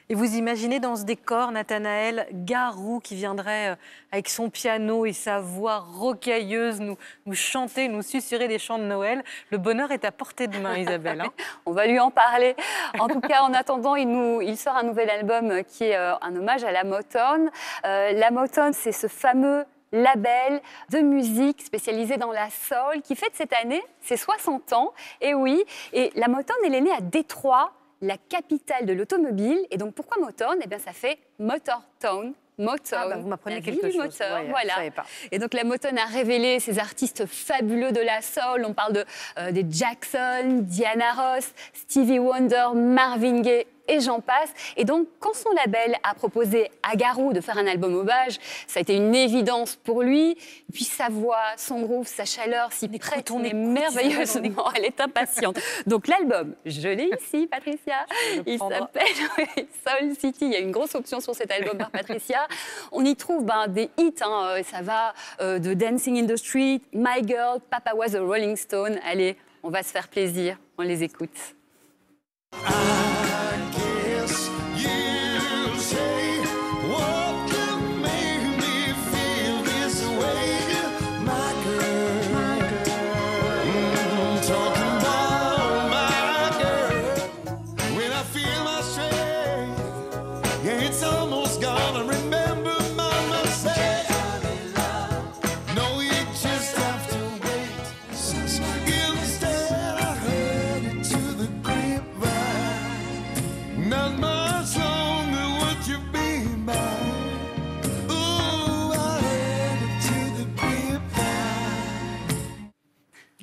Et vous imaginez dans ce décor, Nathanaël, Garou qui viendrait avec son piano et sa voix rocailleuse nous chanter, nous susurrer des chants de Noël. Le bonheur est à portée de main, Isabelle. Hein. On va lui en parler. En tout cas, en attendant, il sort un nouvel album qui est un hommage à la Motown. La Motown, c'est ce fameux label de musique spécialisé dans la soul qui fête cette année ses 60 ans. Et oui, et la Motown, elle est née à Détroit, la capitale de l'automobile. Et donc, pourquoi Motown? Eh bien, ça fait Motortown. Motown, ah bah vous m'apprenez quelque chose. Moteur, ouais, voilà. Je savais pas. Et donc la Motown a révélé ces artistes fabuleux de la soul. On parle des Jackson, Diana Ross, Stevie Wonder, Marvin Gaye et j'en passe. Et donc, quand son label a proposé à Garou de faire un album hommage, ça a été une évidence pour lui. Et puis sa voix, son groove, sa chaleur s'y prête merveilleusement. Elle est impatiente. Donc l'album, je l'ai ici, Patricia. Il s'appelle Soul City. Il y a une grosse option sur cet album par Patricia. On y trouve des hits. Hein. Ça va de Dancing in the Street, My Girl, Papa Was a Rolling Stone. Allez, on va se faire plaisir. On les écoute.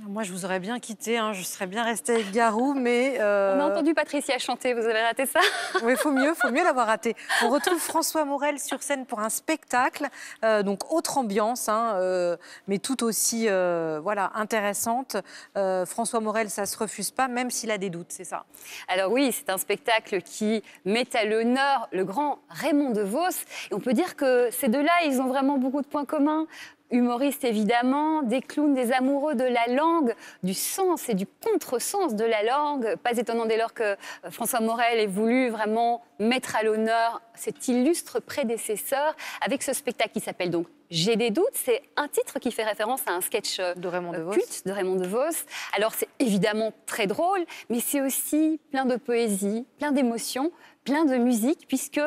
Moi, je vous aurais bien quitté, hein. Je serais bien restée avec Garou, mais... On a entendu Patricia chanter, vous avez raté ça? Oui, faut mieux l'avoir raté. On retrouve François Morel sur scène pour un spectacle, donc autre ambiance, hein, mais tout aussi voilà, intéressante. François Morel, ça se refuse pas, même s'il a des doutes, c'est ça? Alors oui, c'est un spectacle qui met à l'honneur le grand Raymond DeVos. Et on peut dire que ces deux-là, ils ont vraiment beaucoup de points communs. Humoristes évidemment, des clowns, des amoureux de la langue, du sens et du contresens de la langue. Pas étonnant dès lors que François Morel ait voulu vraiment mettre à l'honneur cet illustre prédécesseur avec ce spectacle qui s'appelle donc J'ai des doutes. C'est un titre qui fait référence à un sketch de Raymond DeVos. Culte de Raymond DeVos. Alors c'est évidemment très drôle, mais c'est aussi plein de poésie, plein d'émotions, plein de musique, puisque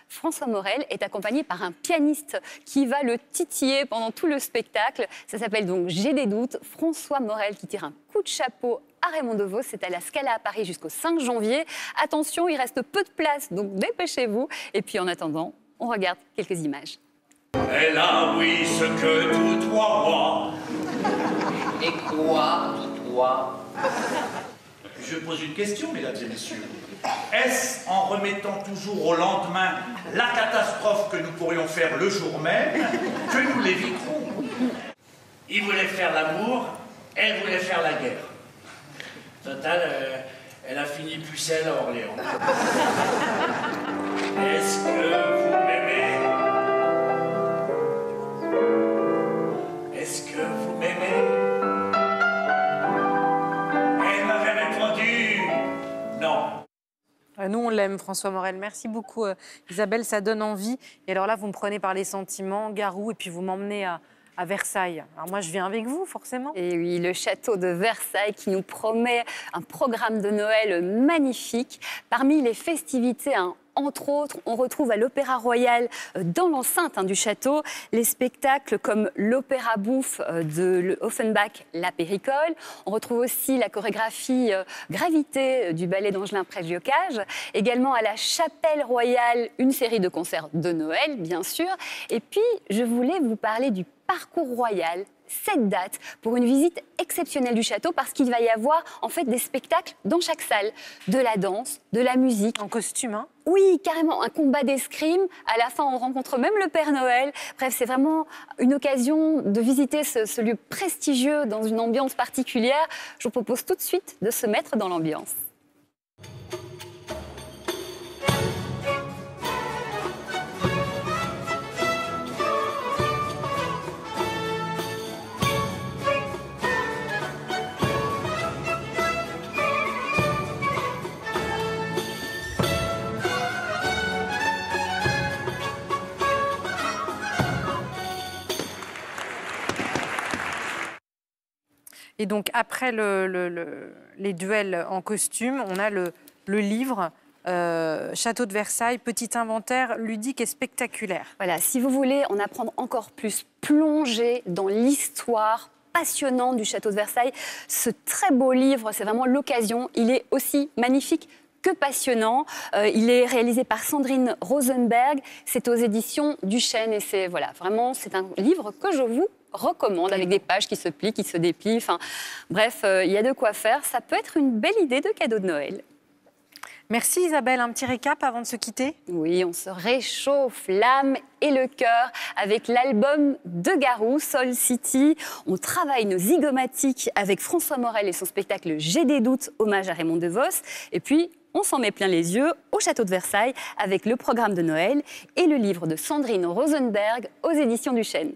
François Morel est accompagné par un pianiste qui va le titiller pendant tout le spectacle. Ça s'appelle donc J'ai des doutes. François Morel qui tire un coup de chapeau à Raymond DeVos. C'est à la Scala à Paris jusqu'au 5 janvier. Attention, il reste peu de place, donc dépêchez-vous. Et puis en attendant, on regarde quelques images. Elle a oui ce que tous trois rois. Et quoi, toi? Je pose une question, mesdames et messieurs. Est-ce en remettant toujours au lendemain la catastrophe que nous pourrions faire le jour même que nous l'éviterons? Il voulait faire l'amour, elle voulait faire la guerre. Total, elle a fini pucelle à Orléans. Est-ce que vous m'aimez? Est-ce que vous m'aimez? Elle m'avait répondu non. Nous, on l'aime, François Morel. Merci beaucoup, Isabelle, ça donne envie. Et alors là, vous me prenez par les sentiments, Garou, et puis vous m'emmenez à Versailles. Alors moi, je viens avec vous, forcément. Et oui, le château de Versailles qui nous promet un programme de Noël magnifique. Parmi les festivités, entre autres, on retrouve à l'Opéra Royal, dans l'enceinte du château, les spectacles comme l'opéra bouffe de Offenbach, La Péricole. On retrouve aussi la chorégraphie Gravité du ballet d'Angelin Préviocage. Également à la Chapelle Royale, une série de concerts de Noël, bien sûr. Et puis, je voulais vous parler du Parcours Royal, cette date, pour une visite exceptionnelle du château, parce qu'il va y avoir en fait des spectacles dans chaque salle. De la danse, de la musique. En costume, hein? Oui, carrément, un combat d'escrime. À la fin, on rencontre même le Père Noël. Bref, c'est vraiment une occasion de visiter ce lieu prestigieux dans une ambiance particulière. Je vous propose tout de suite de se mettre dans l'ambiance. Et donc, après les duels en costume, on a le livre Château de Versailles, petit inventaire ludique et spectaculaire. Voilà, si vous voulez en apprendre encore plus, plonger dans l'histoire passionnante du Château de Versailles, ce très beau livre, c'est vraiment l'occasion. Il est aussi magnifique que passionnant. Il est réalisé par Sandrine Rosenberg. C'est aux éditions Duchesne et c'est vraiment c'est un livre que je vous recommande avec des pages qui se plient, qui se déplient. Enfin, bref, il y a de quoi faire. Ça peut être une belle idée de cadeau de Noël. Merci Isabelle, un petit récap avant de se quitter? Oui, on se réchauffe l'âme et le cœur avec l'album de Garou, Soul City. On travaille nos zygomatiques avec François Morel et son spectacle J'ai des doutes, hommage à Raymond DeVos. Et puis, on s'en met plein les yeux au Château de Versailles avec le programme de Noël et le livre de Sandrine Rosenberg aux éditions Duchesne.